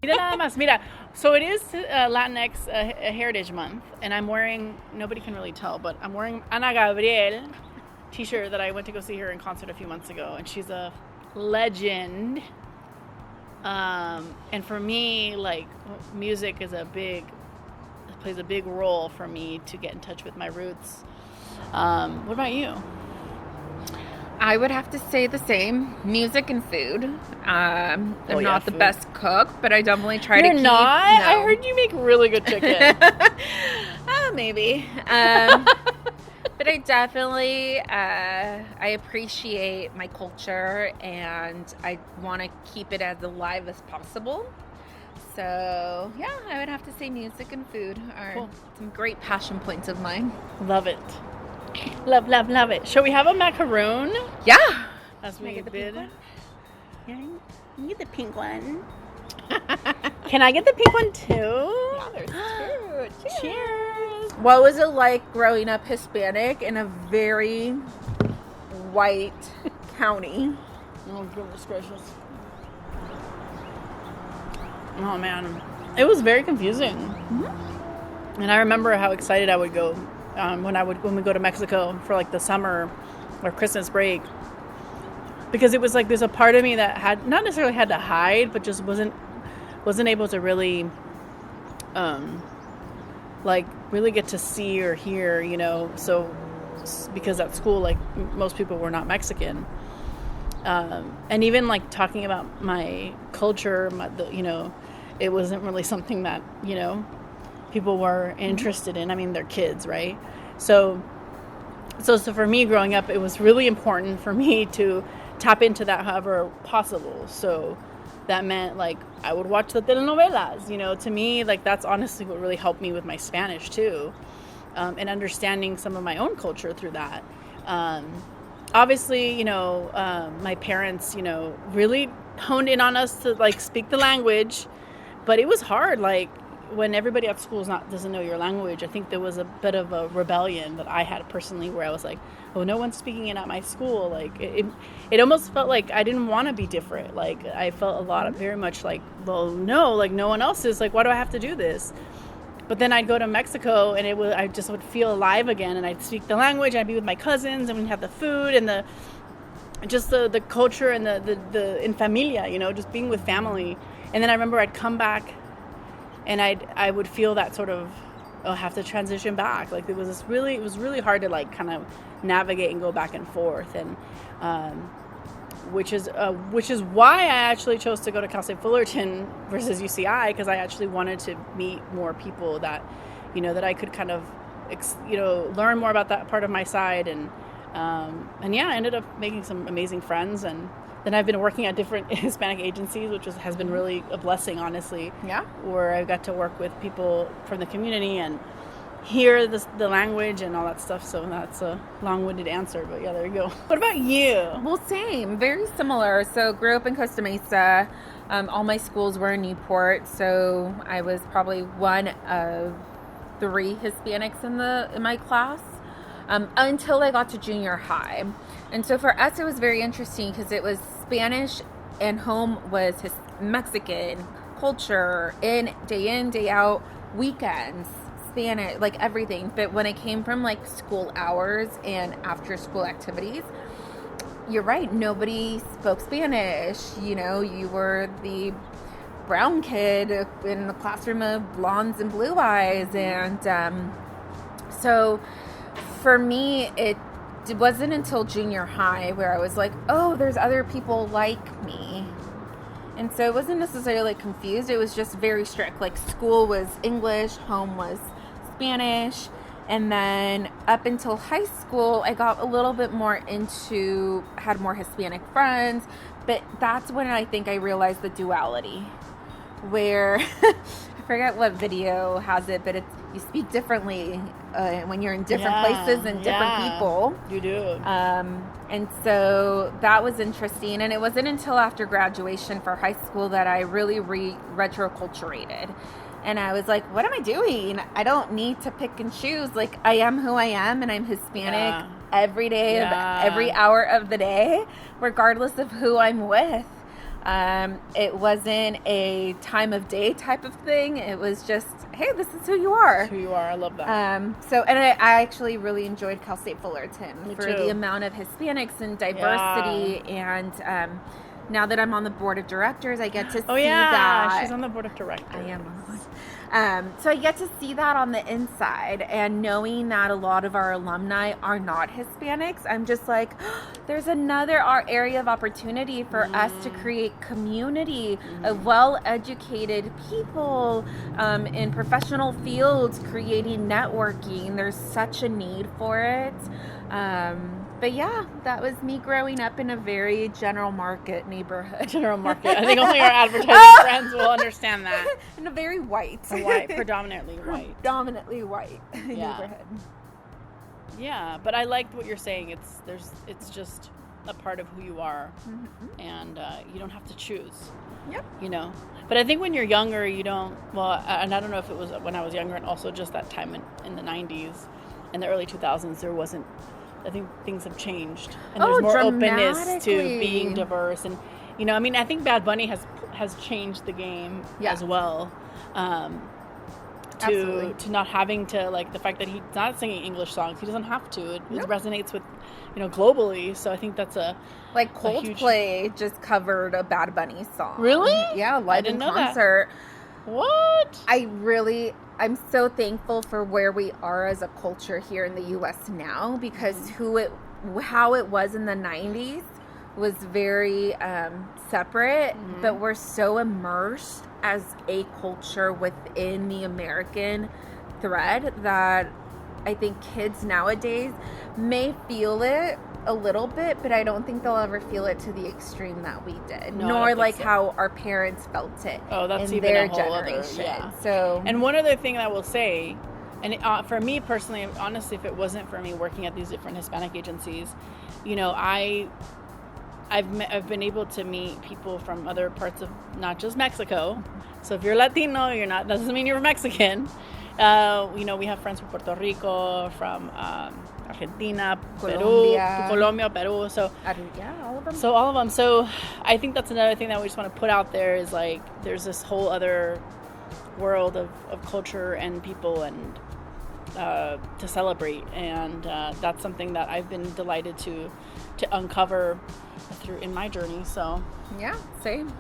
Mira nada más. Mira, so it is Latinx Heritage Month, and I'm wearing, nobody can really tell, but I'm wearing Ana Gabriel t-shirt that I went to go see her in concert a few months ago, and she's a legend. And for me, like, music is plays a big role for me to get in touch with my roots. What about you? I would have to say the same. Music and food. I'm not the best cook, but I definitely try to keep... You're not? No. I heard you make really good chicken. Maybe. But I definitely, I appreciate my culture, and I want to keep it as alive as possible. So, yeah, I would have to say music and food are some great passion points of mine. Love it. Love, love, love it. Shall we have a macaroon? Yeah. As we bid. Yeah, you get the pink one. Can I get the pink one too? Yeah, there's two. Cheers. What was it like growing up Hispanic in a very white county? Oh, goodness gracious. Oh, man. It was very confusing. Mm-hmm. And I remember how excited I would go when we go to Mexico for like the summer or Christmas break, because it was like there's a part of me that had not necessarily had to hide, but just wasn't able to really like really get to see or hear, you know. So because at school, like, most people were not Mexican, and even like talking about my culture, you know, it wasn't really something that, you know, people were interested in. I mean, they're kids, right? So for me growing up, it was really important for me to tap into that however possible. So that meant, like, I would watch the telenovelas, you know. To me, like, that's honestly what really helped me with my Spanish too, and understanding some of my own culture through that. Obviously, you know, my parents, you know, really honed in on us to, like, speak the language, but it was hard. Like, when everybody at school doesn't know your language, I think there was a bit of a rebellion that I had personally, where I was like, oh, no one's speaking it at my school. Like, it almost felt like I didn't want to be different. Like, I felt very much like, well, no, like, no one else is. Like, why do I have to do this? But then I'd go to Mexico, and I just would feel alive again, and I'd speak the language, and I'd be with my cousins, and we'd have the food and the culture and the in familia, you know, just being with family. And then I remember I'd come back, and I would feel that sort of, have to transition back. Like, it was really hard to, like, kind of navigate and go back and forth. And which is why I actually chose to go to Cal State Fullerton versus UCI, because I actually wanted to meet more people that, you know, that I could kind of, you know, learn more about that part of my side. And yeah, I ended up making some amazing friends. And then I've been working at different Hispanic agencies, which has been really a blessing, honestly. Yeah. Where I got to work with people from the community and hear the language and all that stuff. So that's a long-winded answer, but yeah, there you go. What about you? Well, same. Very similar. So grew up in Costa Mesa. All my schools were in Newport, so I was probably one of 3 Hispanics in my class. Until I got to junior high. And so for us, it was very interesting because it was Spanish, and home was Mexican culture, day in, day out, weekends, Spanish, like everything. But when it came from, like, school hours and after school activities, you're right, nobody spoke Spanish. You know, you were the brown kid in the classroom of blondes and blue eyes. And so for me, it wasn't until junior high where I was like, oh, there's other people like me. And so it wasn't necessarily confused. It was just very strict. Like, school was English, home was Spanish. And then up until high school, I got a little bit more had more Hispanic friends. But that's when I think I realized the duality, where I forget what video has it, but you speak differently when you're in different places and different people. You do. And so that was interesting. And it wasn't until after graduation for high school that I really retroculturated. And I was like, what am I doing? I don't need to pick and choose. Like, I am who I am, and I'm Hispanic every day, every hour of the day, regardless of who I'm with. It wasn't a time of day type of thing. It was just, hey, this is who you are. That's who you are. I love that. And I actually really enjoyed Cal State Fullerton Me for too. the amount of Hispanics and diversity. Yeah. And now that I'm on the board of directors, I get to see yeah, that. she's on the board of directors. I am on the board. So I get to see that on the inside, and knowing that a lot of our alumni are not Hispanics, I'm just like, there's another area of opportunity for us to create community of well-educated people in professional fields, creating networking. There's such a need for it. But yeah, that was me growing up in a very general market neighborhood. General market. I think only our advertising friends will understand that. In a very white. Predominantly white. Predominantly white neighborhood. Yeah, but I liked what you're saying. It's just a part of who you are, and you don't have to choose. Yep. You know, but I think when you're younger, you don't. Well, and I don't know if it was when I was younger, and also just that time in the '90s, in the early 2000s, there wasn't. I think things have changed, and there's more openness to being diverse, and you know, I mean, I think Bad Bunny has changed the game as well. To not having to, like, the fact that he's not singing English songs, he doesn't have to. It resonates with, you know, globally. So I think that's like Coldplay just covered a Bad Bunny song. Really? Yeah, live in concert. That. What? I'm so thankful for where we are as a culture here in the U.S. now, because how it was in the 90s was very separate, but we're so immersed as a culture within the American thread that I think kids nowadays may feel it a little bit, but I don't think they'll ever feel it to the extreme that we did, nor like how our parents felt it that's in even their a whole generation. other, So, and one other thing that I will say, and for me personally, honestly, if it wasn't for me working at these different Hispanic agencies, you know, I've been able to meet people from other parts of not just Mexico. So if you're Latino, doesn't mean you're Mexican. You know, we have friends from Puerto Rico, from Argentina, Colombia, Peru. So all of them. So all of them. So I think that's another thing that we just want to put out there is, like, there's this whole other world of culture and people and to celebrate, and that's something that I've been delighted to uncover in my journey. So yeah, same.